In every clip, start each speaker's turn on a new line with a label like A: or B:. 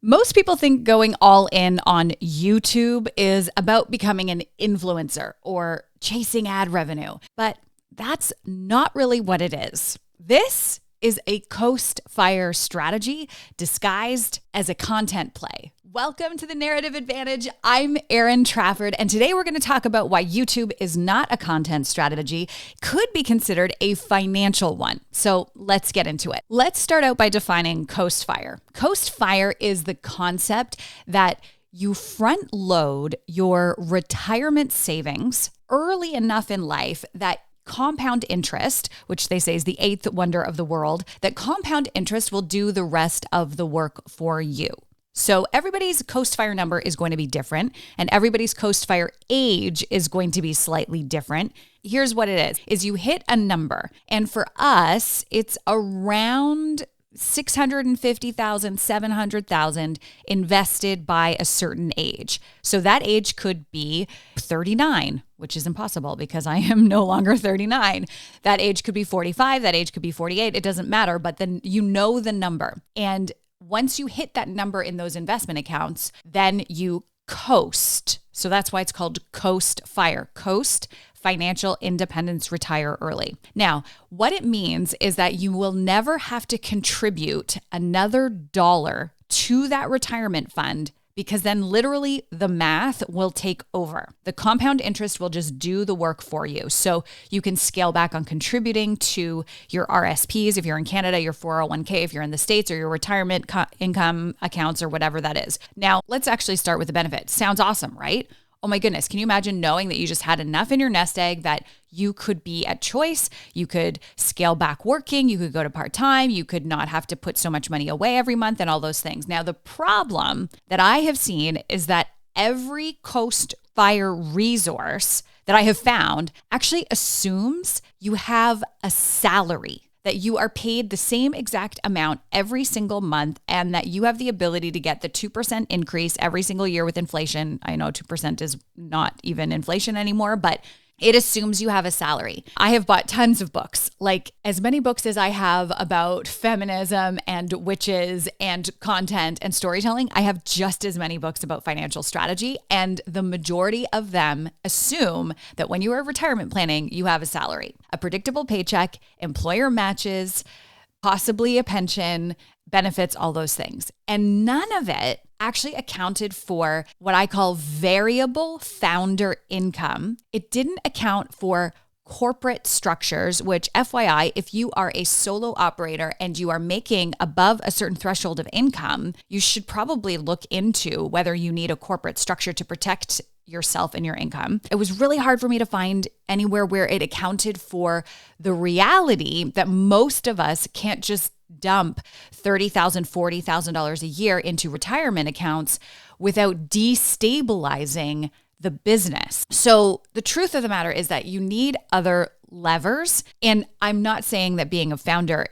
A: Most people think going all in on YouTube is about becoming an influencer or chasing ad revenue, but that's not really what it is. This is a coast fire strategy disguised as a content play. Welcome to the Narrative Advantage. I'm Erin Trafford, and today we're going to talk about why YouTube is not a content strategy, could be considered a financial one. So let's get into it. Let's start out by defining coast fire. Coast fire is the concept that you front load your retirement savings early enough in life that compound interest, which they say is the eighth wonder of the world, that compound interest will do the rest of the work for you. So everybody's coast fire number is going to be different, and everybody's coast fire age is going to be slightly different. Here's what it is you hit a number, and for us, it's around 650,000, 700,000 invested by a certain age. So that age could be 39, which is impossible because I am no longer 39. That age could be 45, that age could be 48. It doesn't matter, but then you know the number. And once you hit that number in those investment accounts, then you coast. So that's why it's called coast fire. Coast, financial independence, retire early. Now, what it means is that you will never have to contribute another dollar to that retirement fund, because then literally the math will take over. The compound interest will just do the work for you. So you can scale back on contributing to your RSPs if you're in Canada, your 401k if you're in the States, or your retirement income accounts or whatever that is. Now, let's actually start with the benefit. Sounds awesome, right? Oh my goodness, can you imagine knowing that you just had enough in your nest egg that you could be at choice, you could scale back working, you could go to part-time, you could not have to put so much money away every month and all those things. Now, the problem that I have seen is that every coast fire resource that I have found actually assumes you have a salary, that you are paid the same exact amount every single month, and that you have the ability to get the 2% increase every single year with inflation. I know 2% is not even inflation anymore, but it assumes you have a salary. I have bought tons of books, like as many books as I have about feminism and witches and content and storytelling. I have just as many books about financial strategy, and the majority of them assume that when you are retirement planning, you have a salary, a predictable paycheck, employer matches, possibly a pension, benefits, all those things. And none of it actually accounted for what I call variable founder income. It didn't account for corporate structures, which FYI, if you are a solo operator and you are making above a certain threshold of income, you should probably look into whether you need a corporate structure to protect yourself and your income. It was really hard for me to find anywhere where it accounted for the reality that most of us can't just dump $30,000, $40,000 a year into retirement accounts without destabilizing the business. So the truth of the matter is that you need other levers. And I'm not saying that being a founder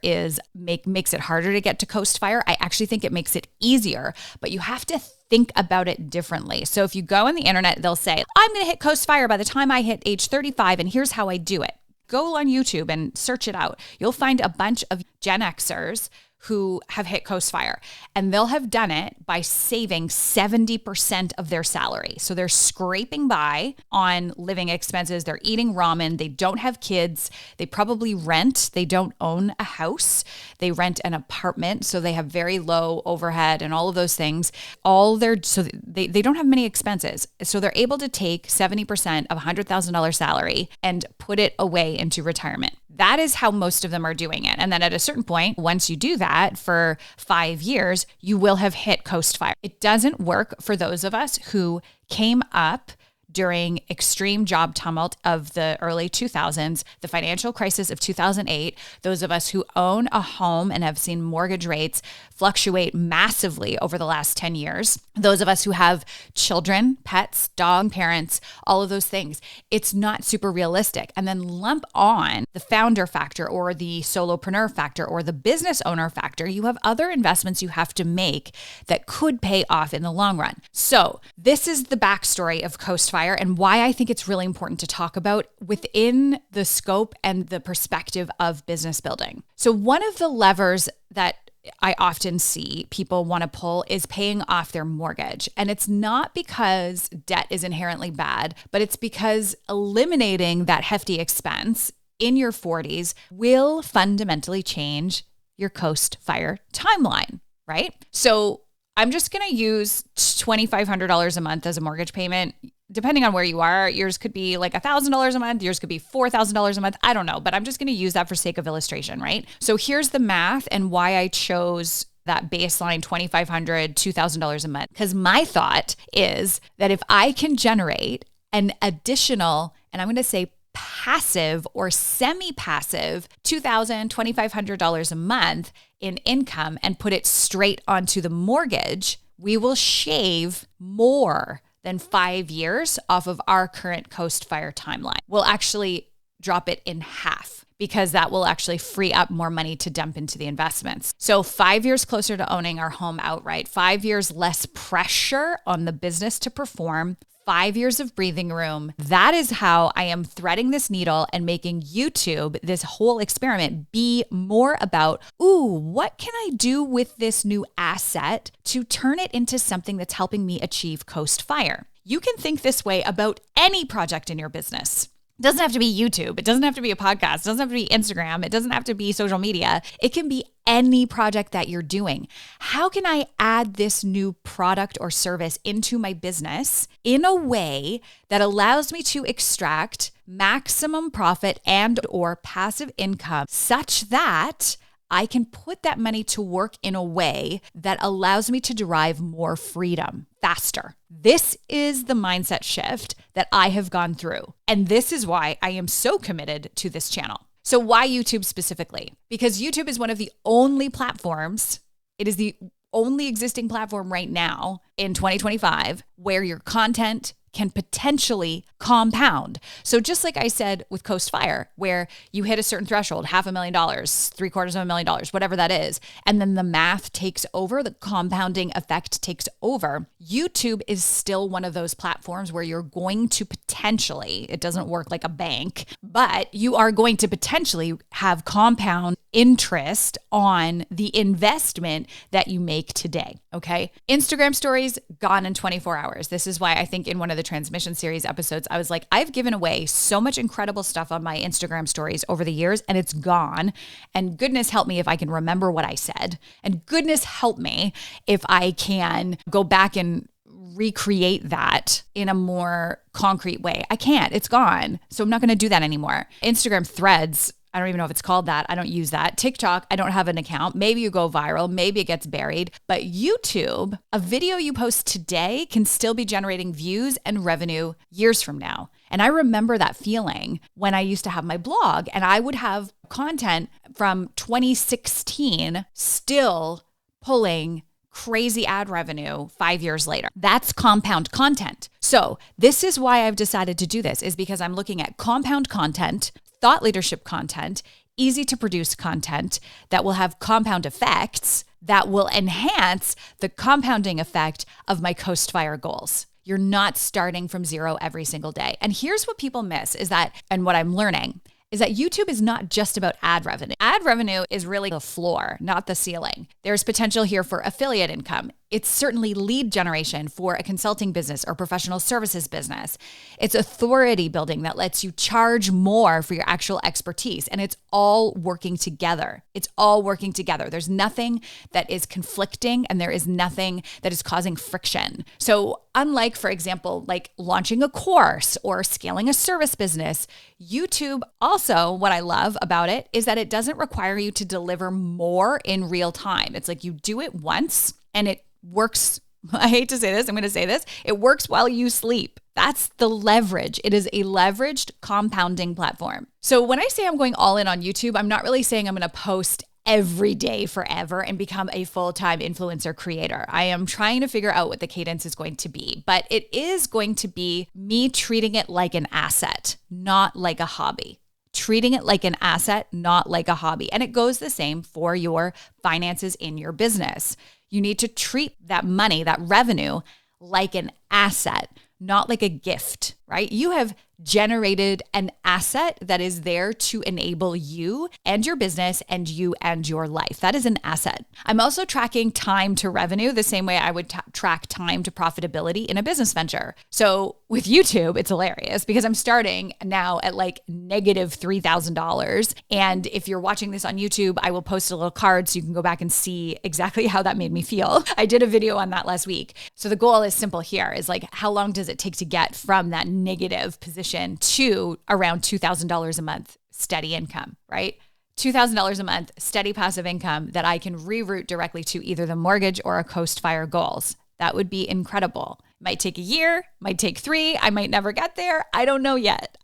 A: makes it harder to get to coast fire. I actually think it makes it easier, but you have to think about it differently. So if you go on the internet, they'll say, I'm going to hit coast fire by the time I hit age 35, and here's how I do it. Go on YouTube and search it out. You'll find a bunch of Gen Xers who have hit coast fire, and they'll have done it by saving 70% of their salary. So they're scraping by on living expenses. They're eating ramen. They don't have kids. They probably rent. They don't own a house. They rent an apartment. So they have very low overhead and all of those things. They don't have many expenses. So they're able to take 70% of $100,000 salary and put it away into retirement. That is how most of them are doing it. And then at a certain point, once you do that for 5 years, you will have hit coast fire. It doesn't work for those of us who came up during extreme job tumult of the early 2000s, the financial crisis of 2008, those of us who own a home and have seen mortgage rates fluctuate massively over the last 10 years, those of us who have children, pets, dog parents, all of those things, it's not super realistic. And then lump on the founder factor or the solopreneur factor or the business owner factor, you have other investments you have to make that could pay off in the long run. So this is the backstory of Coast Fire and why I think it's really important to talk about within the scope and the perspective of business building. So one of the levers that I often see people want to pull is paying off their mortgage. And it's not because debt is inherently bad, but it's because eliminating that hefty expense in your 40s will fundamentally change your Coast Fire timeline, right? So I'm just going to use $2,500 a month as a mortgage payment. Depending on where you are, yours could be like $1,000 a month. Yours could be $4,000 a month. I don't know, but I'm just going to use that for sake of illustration, right? So here's the math and why I chose that baseline $2,500, $2,000 a month. Because my thought is that if I can generate an additional, and I'm going to say passive or semi-passive $2,000, $2,500 a month in income and put it straight onto the mortgage, we will shave more than 5 years off of our current Coast Fire timeline. We'll actually drop it in half because that will actually free up more money to dump into the investments. So 5 years closer to owning our home outright, 5 years less pressure on the business to perform, 5 years of breathing room. That is how I am threading this needle and making YouTube, this whole experiment, be more about, what can I do with this new asset to turn it into something that's helping me achieve Coast Fire? You can think this way about any project in your business. It doesn't have to be YouTube. It doesn't have to be a podcast. It doesn't have to be Instagram. It doesn't have to be social media. It can be any project that you're doing. How can I add this new product or service into my business in a way that allows me to extract maximum profit and or passive income such that I can put that money to work in a way that allows me to derive more freedom faster? This is the mindset shift that I have gone through. And this is why I am so committed to this channel. So why YouTube specifically? Because YouTube is one of the only platforms, it is the only existing platform right now in 2025 where your content can potentially compound. So just like I said with Coast Fire, where you hit a certain threshold, $500,000, $750,000, whatever that is, and then the math takes over, the compounding effect takes over. YouTube is still one of those platforms where you're going to potentially, it doesn't work like a bank, but you are going to potentially have compound interest on the investment that you make today, okay? Instagram stories, gone in 24 hours. This is why I think in one of the transmission series episodes, I was like, I've given away so much incredible stuff on my Instagram stories over the years and it's gone. And goodness help me if I can remember what I said. And goodness help me if I can go back and recreate that in a more concrete way. I can't, it's gone. So I'm not going to do that anymore. Instagram threads, I don't even know if it's called that. I don't use that. TikTok, I don't have an account. Maybe you go viral, maybe it gets buried. But YouTube, a video you post today can still be generating views and revenue years from now. And I remember that feeling when I used to have my blog and I would have content from 2016 still pulling crazy ad revenue 5 years later. That's compound content. So this is why I've decided to do this, is because I'm looking at compound content, thought leadership content, easy to produce content that will have compound effects that will enhance the compounding effect of my Coast Fire goals. You're not starting from zero every single day. And here's what people miss is that, and what I'm learning, is that YouTube is not just about ad revenue. Ad revenue is really the floor, not the ceiling. There's potential here for affiliate income. It's certainly lead generation for a consulting business or professional services business. It's authority building that lets you charge more for your actual expertise. And it's all working together. It's all working together. There's nothing that is conflicting and there is nothing that is causing friction. So unlike, for example, like launching a course or scaling a service business, YouTube also, what I love about it is that it doesn't require you to deliver more in real time. It's like you do it once and it works. I hate to say this, I'm going to say this. It works while you sleep. That's the leverage. It is a leveraged compounding platform. So when I say I'm going all in on YouTube, I'm not really saying I'm going to post every day forever and become a full-time influencer creator. I am trying to figure out what the cadence is going to be, but it is going to be me treating it like an asset, not like a hobby. Treating it like an asset, not like a hobby. And it goes the same for your finances in your business. You need to treat that money, that revenue, like an asset, not like a gift, right? You have generated an asset that is there to enable you and your business and you and your life. That is an asset. I'm also tracking time to revenue the same way I would track time to profitability in a business venture. So with YouTube, it's hilarious because I'm starting now at like negative $3,000. And if you're watching this on YouTube, I will post a little card so you can go back and see exactly how that made me feel. I did a video on that last week. So the goal is simple here is like, how long does it take to get from that negative position to around $2,000 a month steady income, right? $2,000 a month steady passive income that I can reroute directly to either the mortgage or a Coast Fire goals. That would be incredible. Might take a year, might take 3. I might never get there. I don't know yet.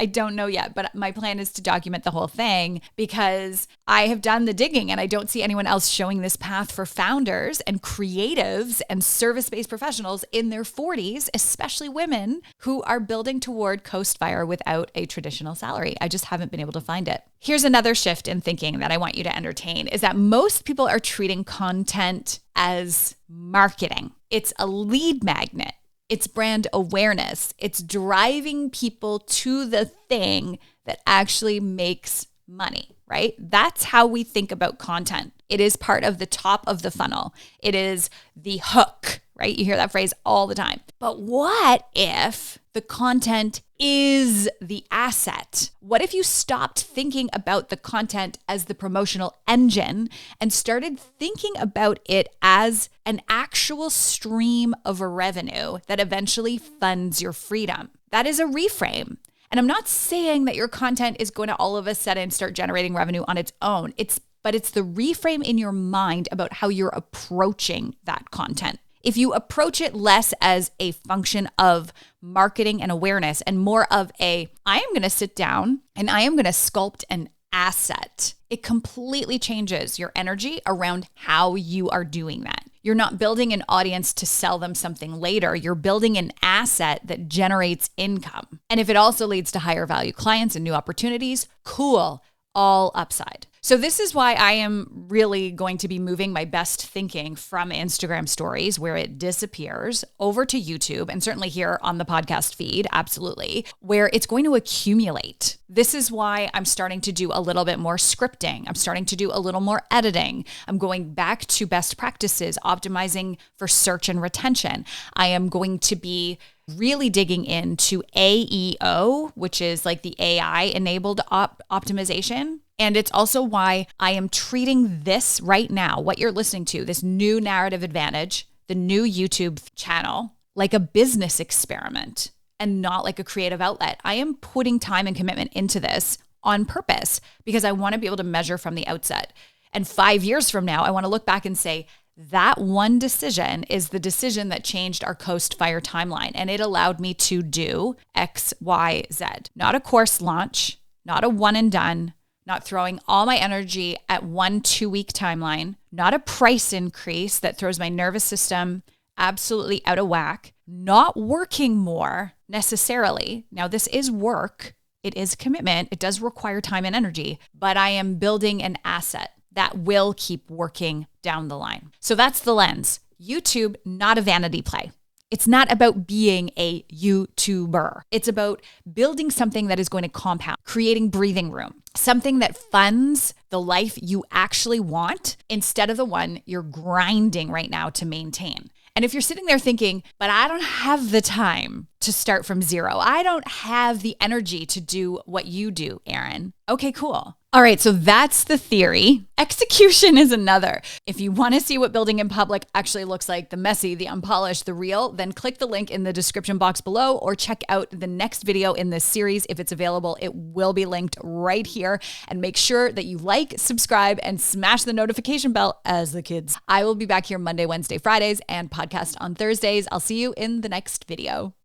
A: But my plan is to document the whole thing because I have done the digging and I don't see anyone else showing this path for founders and creatives and service-based professionals in their 40s, especially women who are building toward Coast Fire without a traditional salary. I just haven't been able to find it. Here's another shift in thinking that I want you to entertain is that most people are treating content as marketing. It's a lead magnet. It's brand awareness. It's driving people to the thing that actually makes money, right? That's how we think about content. It is part of the top of the funnel. It is the hook, right? You hear that phrase all the time. But what if the content is the asset? What if you stopped thinking about the content as the promotional engine and started thinking about it as an actual stream of revenue that eventually funds your freedom? That is a reframe. And I'm not saying that your content is going to all of a sudden start generating revenue on its own. But it's the reframe in your mind about how you're approaching that content. If you approach it less as a function of marketing and awareness and more of I am going to sit down and I am going to sculpt an asset, it completely changes your energy around how you are doing that. You're not building an audience to sell them something later. You're building an asset that generates income. And if it also leads to higher value clients and new opportunities, cool, all upside. So this is why I am really going to be moving my best thinking from Instagram stories where it disappears over to YouTube and certainly here on the podcast feed, absolutely, where it's going to accumulate. This is why I'm starting to do a little bit more scripting. I'm starting to do a little more editing. I'm going back to best practices, optimizing for search and retention. I am going to be really digging into AEO, which is like the AI-enabled optimization. And it's also why I am treating this right now, what you're listening to, this new narrative advantage, the new YouTube channel, like a business experiment and not like a creative outlet. I am putting time and commitment into this on purpose because I want to be able to measure from the outset. And 5 years from now, I want to look back and say, that one decision is the decision that changed our Coast Fire timeline. And it allowed me to do X, Y, Z. Not a course launch, not a one and done, not throwing all my energy at 1 2-week timeline, not a price increase that throws my nervous system absolutely out of whack, not working more necessarily. Now, this is work. It is commitment. It does require time and energy, but I am building an asset that will keep working down the line. So that's the lens. YouTube, not a vanity play. It's not about being a YouTuber. It's about building something that is going to compound, creating breathing room, something that funds the life you actually want instead of the one you're grinding right now to maintain. And if you're sitting there thinking, but I don't have the time to start from zero. I don't have the energy to do what you do, Erin. Okay, cool. All right, so that's the theory. Execution is another. If you want to see what building in public actually looks like, the messy, the unpolished, the real, then click the link in the description box below or check out the next video in this series. If it's available, it will be linked right here. And make sure that you like, subscribe, and smash the notification bell as the kids. I will be back here Monday, Wednesday, Fridays, and podcast on Thursdays. I'll see you in the next video.